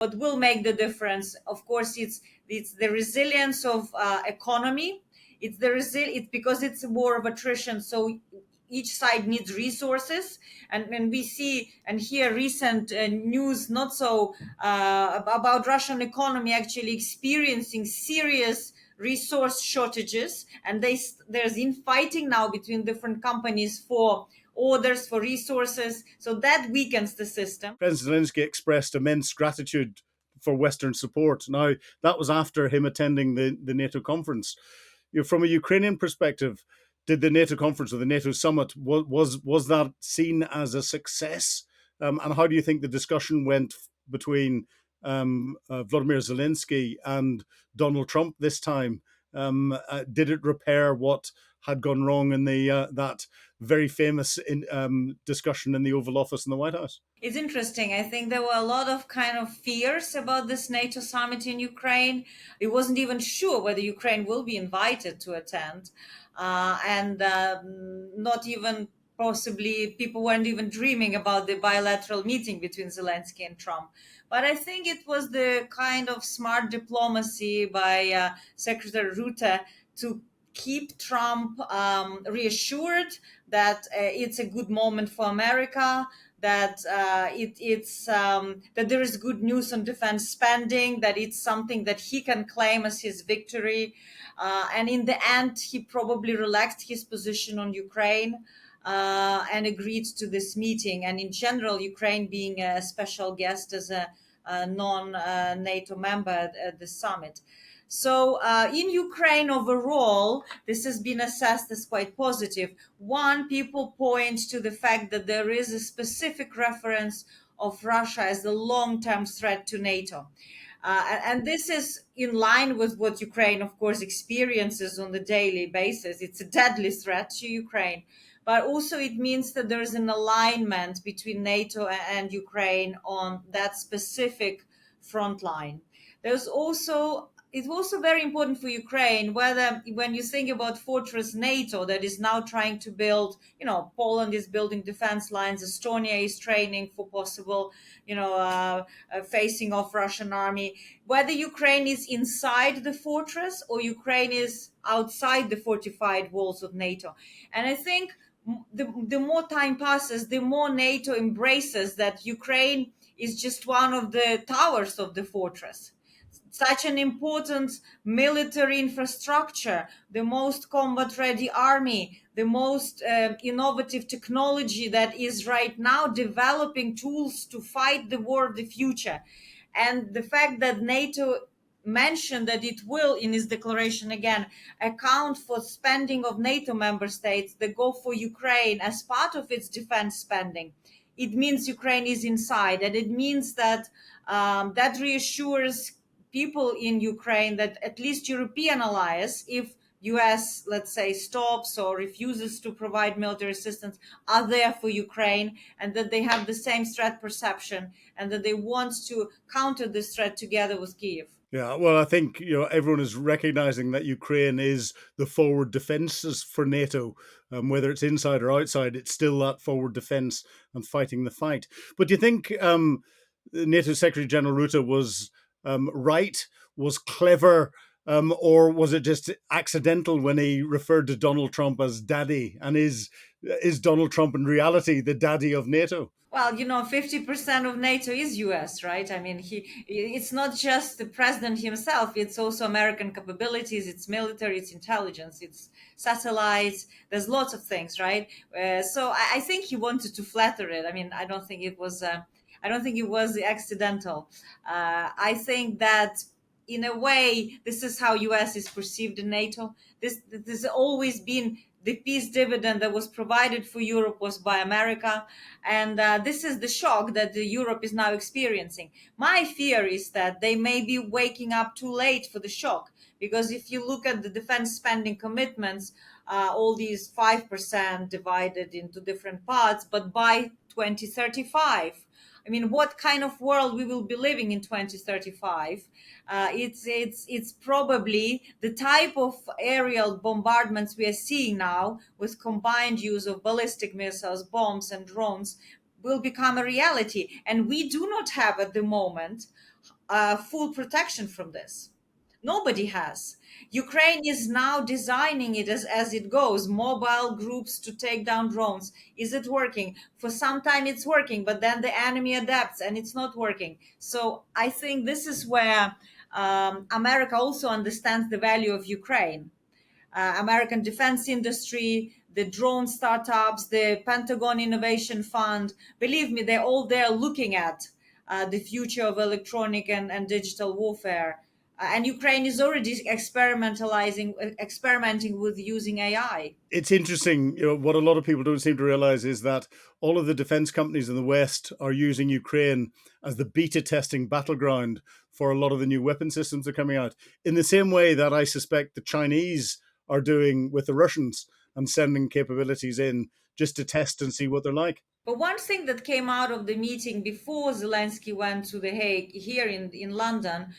What will make the difference, of course, it's the resilience of economy. It's because it's a war of attrition, so each side needs resources. And when we see and hear recent news, not so about Russian economy actually experiencing serious resource shortages, and there's infighting now between different companies for orders, for resources, so that weakens the system. President Zelensky expressed immense gratitude for Western support. Now, that was after him attending the NATO conference. From a Ukrainian perspective, did the NATO conference or the NATO summit, was that seen as a success? And how do you think the discussion went between Vladimir Zelensky and Donald Trump this time? Did it repair what had gone wrong in that very famous discussion in the Oval Office in the White House? It's interesting. I think there were a lot of kind of fears about this NATO summit in Ukraine. It wasn't even sure whether Ukraine will be invited to attend. And not even possibly, people weren't even dreaming about the bilateral meeting between Zelensky and Trump. But I think it was the kind of smart diplomacy by Secretary Rutte to keep Trump reassured that it's a good moment for America, that that there is good news on defense spending, that it's something that he can claim as his victory. And in the end, he probably relaxed his position on Ukraine and agreed to this meeting. And in general, Ukraine being a special guest as a non-NATO member at the summit. So in Ukraine overall, this has been assessed as quite positive. One, people point to the fact that there is a specific reference of Russia as a long-term threat to NATO. And this is in line with what Ukraine, of course, experiences on the daily basis. It's a deadly threat to Ukraine. But also it means that there is an alignment between NATO and Ukraine on that specific front line. It's also very important for Ukraine whether, when you think about fortress NATO that is now trying to build, Poland is building defense lines, Estonia is training for possible, facing off Russian army, whether Ukraine is inside the fortress or Ukraine is outside the fortified walls of NATO. And I think the more time passes, the more NATO embraces that Ukraine is just one of the towers of the fortress. Such an important military infrastructure, the most combat-ready army, the most innovative technology that is right now developing tools to fight the war of the future. And the fact that NATO mentioned that it will, in its declaration again, account for spending of NATO member states that go for Ukraine as part of its defense spending. It means Ukraine is inside, and it means that that reassures people in Ukraine that at least European allies, if US, let's say, stops or refuses to provide military assistance, are there for Ukraine, and that they have the same threat perception, and that they want to counter this threat together with Kyiv. Yeah, well, I think everyone is recognizing that Ukraine is the forward defenses for NATO, whether it's inside or outside. It's still that forward defense and fighting the fight. But do you think NATO Secretary General Rutte was right, was clever, or was it just accidental when he referred to Donald Trump as daddy? And is Donald Trump in reality the daddy of NATO? Well, 50% of NATO is US, right? I mean, it's not just the president himself, it's also American capabilities, it's military, it's intelligence, it's satellites, there's lots of things, right? So I think he wanted to flatter it. I mean, I don't think it was accidental. I think that in a way, this is how US is perceived in NATO. This has always been the peace dividend that was provided for Europe was by America. And this is the shock that Europe is now experiencing. My fear is that they may be waking up too late for the shock. Because if you look at the defense spending commitments, all these 5% divided into different parts, but by 2035, I mean, what kind of world we will be living in 2035? It's probably the type of aerial bombardments we are seeing now, with combined use of ballistic missiles, bombs, and drones, will become a reality. And we do not have at the moment full protection from this. Nobody has. Ukraine is now designing it as it goes, mobile groups to take down drones. Is it working? For some time it's working, but then the enemy adapts and it's not working. So I think this is where America also understands the value of Ukraine. American defense industry, the drone startups, the Pentagon Innovation Fund. Believe me, they're all there looking at the future of electronic and digital warfare. And Ukraine is already experimenting with using AI. It's interesting, what a lot of people don't seem to realize is that all of the defense companies in the West are using Ukraine as the beta testing battleground for a lot of the new weapon systems that are coming out. In the same way that I suspect the Chinese are doing with the Russians and sending capabilities in just to test and see what they're like. But one thing that came out of the meeting before Zelensky went to The Hague here in London,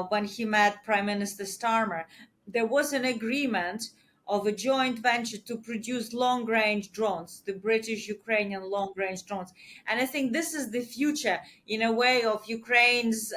when he met Prime Minister Starmer, there was an agreement of a joint venture to produce long range drones, the British Ukrainian long range drones. And I think this is the future, in a way, of Ukraine's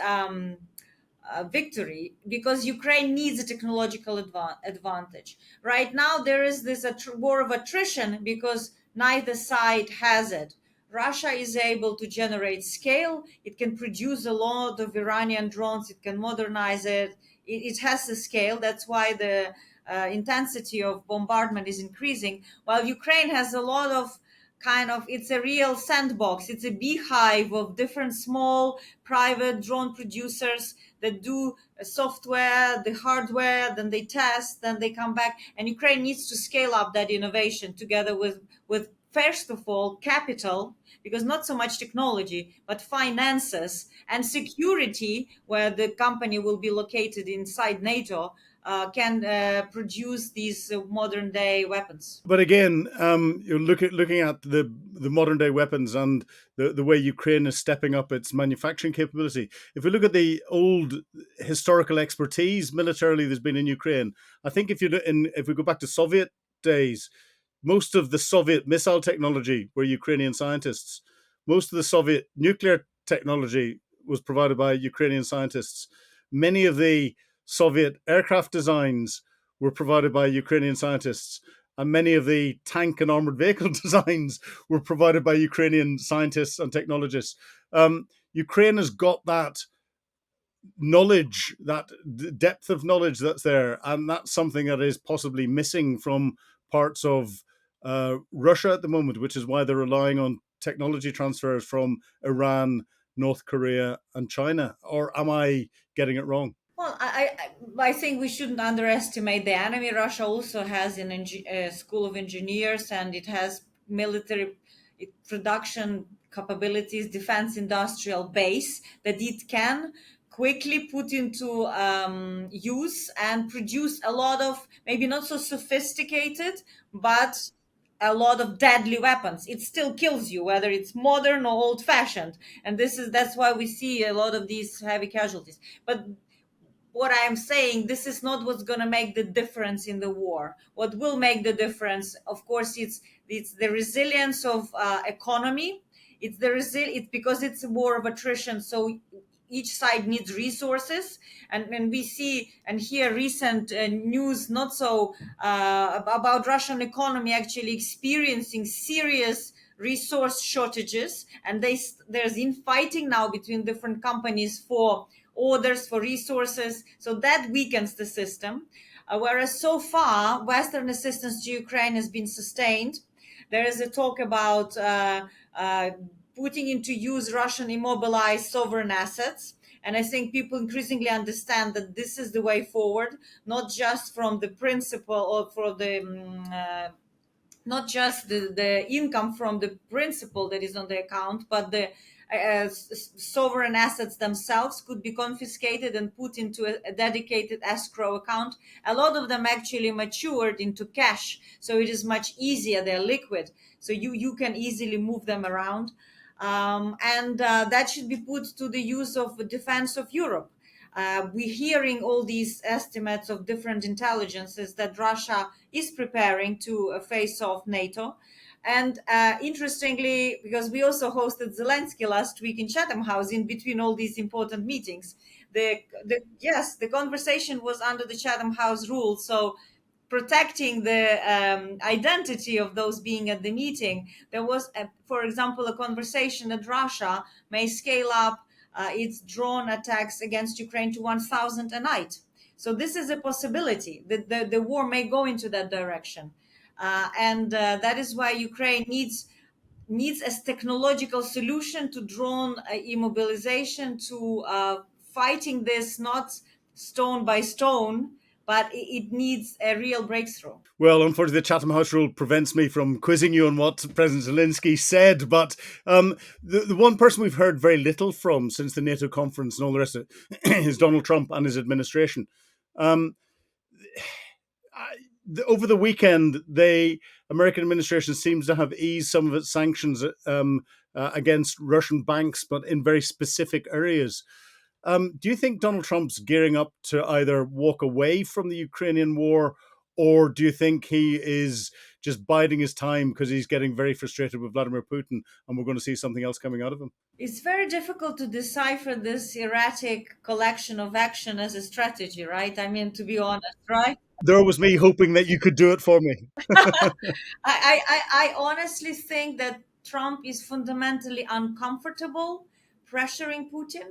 victory, because Ukraine needs a technological advantage. Right now, there is this war of attrition because neither side has it. Russia is able to generate scale. It can produce a lot of Iranian drones. It can modernize it. It has the scale. That's why the intensity of bombardment is increasing. While Ukraine has a lot of it's a real sandbox. It's a beehive of different small private drone producers that do software, the hardware, then they test, then they come back. And Ukraine needs to scale up that innovation together with first of all capital, because not so much technology but finances and security, where the company will be located inside NATO, can produce these modern day weapons. But again, you're looking at the modern day weapons and the way Ukraine is stepping up its manufacturing capability. If we look at the old historical expertise militarily there's been in Ukraine, I think if we go back to Soviet days, most of the Soviet missile technology were Ukrainian scientists. Most of the Soviet nuclear technology was provided by Ukrainian scientists. Many of the Soviet aircraft designs were provided by Ukrainian scientists, and many of the tank and armored vehicle designs were provided by Ukrainian scientists and technologists. Ukraine has got that knowledge, that depth of knowledge that's there, and that's something that is possibly missing from parts of Russia at the moment, which is why they're relying on technology transfers from Iran, North Korea, and China. Or am I getting it wrong? Well, I think we shouldn't underestimate the enemy. Russia also has a school of engineers, and it has military production capabilities, defense industrial base that it can quickly put into use and produce a lot of maybe not so sophisticated, but a lot of deadly weapons. It still kills you, whether it's modern or old fashioned. And that's why we see a lot of these heavy casualties. But what I am saying, this is not what's going to make the difference in the war. What will make the difference, of course, it's the resilience of economy. It's because it's a war of attrition. So each side needs resources, and we see and hear recent news not so about Russian economy actually experiencing serious resource shortages, and there's infighting now between different companies for orders, for resources. So that weakens the system. Whereas so far, Western assistance to Ukraine has been sustained. There is a talk about putting into use Russian immobilized sovereign assets. And I think people increasingly understand that this is the way forward, not just from the principle or for the not just the income from the principal that is on the account, but the sovereign assets themselves could be confiscated and put into a dedicated escrow account. A lot of them actually matured into cash, so it is much easier. They're liquid, so you can easily move them around. And that should be put to the use of the defense of Europe. We're hearing all these estimates of different intelligences that Russia is preparing to face off NATO. And interestingly, because we also hosted Zelensky last week in Chatham House in between all these important meetings, the conversation was under the Chatham House rules. So protecting the identity of those being at the meeting, there was, for example, a conversation that Russia may scale up its drone attacks against Ukraine to 1,000 a night. So this is a possibility that the war may go into that direction. And that is why Ukraine needs a technological solution to drone immobilization, to fighting this not stone by stone, but it needs a real breakthrough. Well, unfortunately, the Chatham House rule prevents me from quizzing you on what President Zelensky said. But the one person we've heard very little from since the NATO conference and all the rest of it is Donald Trump and his administration. Um, Over the weekend, the American administration seems to have eased some of its sanctions against Russian banks, but in very specific areas. Do you think Donald Trump's gearing up to either walk away from the Ukrainian war, or do you think he is just biding his time because he's getting very frustrated with Vladimir Putin and we're going to see something else coming out of him? It's very difficult to decipher this erratic collection of action as a strategy, right? I mean, to be honest, right? There was me hoping that you could do it for me. I honestly think that Trump is fundamentally uncomfortable pressuring Putin.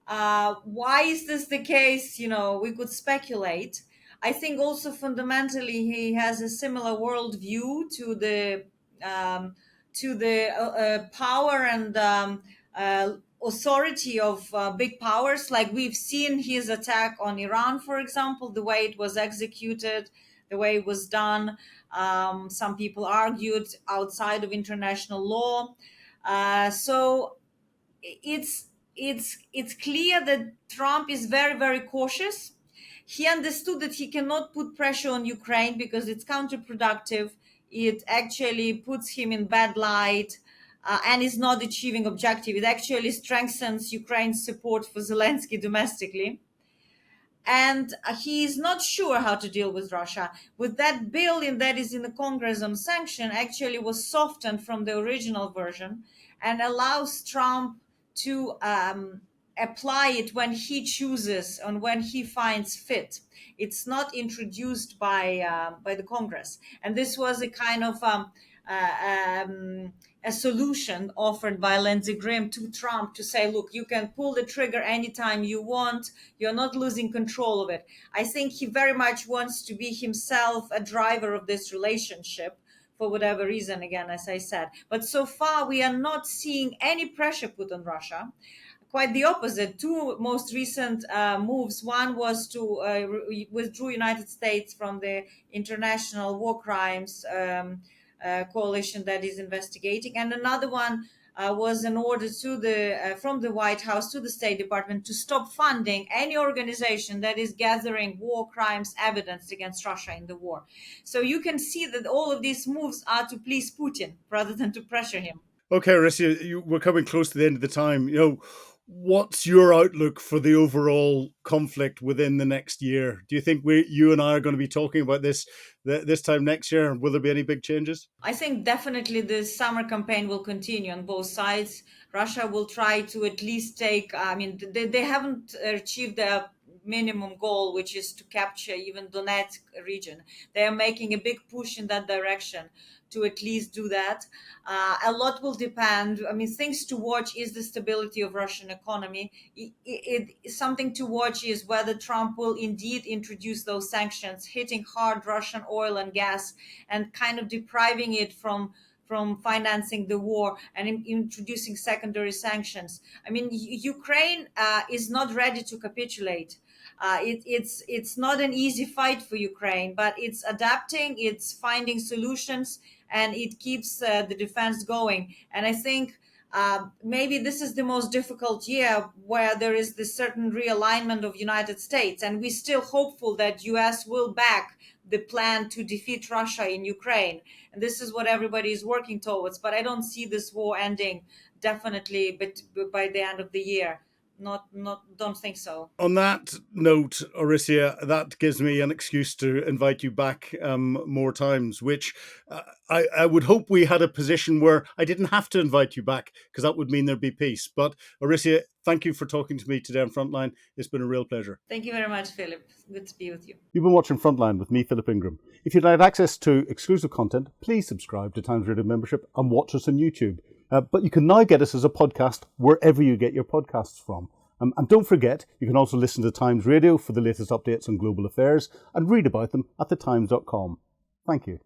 Why is this the case? We could speculate. I think also fundamentally he has a similar worldview to the power and authority of big powers. Like we've seen his attack on Iran, for example, the way it was executed, the way it was done. Some people argued outside of international law. So it's clear that Trump is very, very cautious. He understood that he cannot put pressure on Ukraine because it's counterproductive. It actually puts him in bad light, and is not achieving objective. It actually strengthens Ukraine's support for Zelensky domestically, and he is not sure how to deal with Russia. With that bill that is in the Congress on sanction, actually was softened from the original version and allows Trump to apply it when he chooses and when he finds fit. It's not introduced by the Congress, and this was a kind of uh, um, a solution offered by Lindsey Graham to Trump to say, look, you can pull the trigger anytime you want. You're not losing control of it. I think he very much wants to be himself a driver of this relationship for whatever reason, again, as I said. But so far, we are not seeing any pressure put on Russia. Quite the opposite. Two most recent moves. One was to withdraw United States from the International War Crimes coalition that is investigating, and another one was an order to the from the White House to the State Department to stop funding any organization that is gathering war crimes evidence against Russia in the war. So you can see that all of these moves are to please Putin rather than to pressure him. Okay, Orysia, we're coming close to the end of the time. What's your outlook for the overall conflict within the next year? Do you think you and I are going to be talking about this time next year? Will there be any big changes? I think definitely the summer campaign will continue on both sides. Russia will try to at least take, I mean, they haven't achieved their minimum goal, which is to capture even Donetsk region. They are making a big push in that direction to at least do that. A lot will depend. I mean, things to watch is the stability of Russian economy. Something to watch is whether Trump will indeed introduce those sanctions, hitting hard Russian oil and gas and kind of depriving it from financing the war and introducing secondary sanctions. I mean, Ukraine is not ready to capitulate. It's not an easy fight for Ukraine, but it's adapting, it's finding solutions, and it keeps the defense going. And I think maybe this is the most difficult year where there is this certain realignment of United States, and we're still hopeful that US will back the plan to defeat Russia in Ukraine. And this is what everybody is working towards. But I don't see this war ending definitely but by the end of the year. don't think so. On that note, Orysia, that gives me an excuse to invite you back more times, which I would hope we had a position where I didn't have to invite you back, because that would mean there'd be peace. But Orysia, thank you for talking to me today on Frontline. It's been a real pleasure. Thank you very much, Philip. Good to be with you. You've been watching Frontline with me, Philip Ingram. If you'd like access to exclusive content, please subscribe to Times Radio membership and watch us on YouTube. But you can now get us as a podcast wherever you get your podcasts from. And don't forget, you can also listen to Times Radio for the latest updates on global affairs and read about them at thetimes.com. Thank you.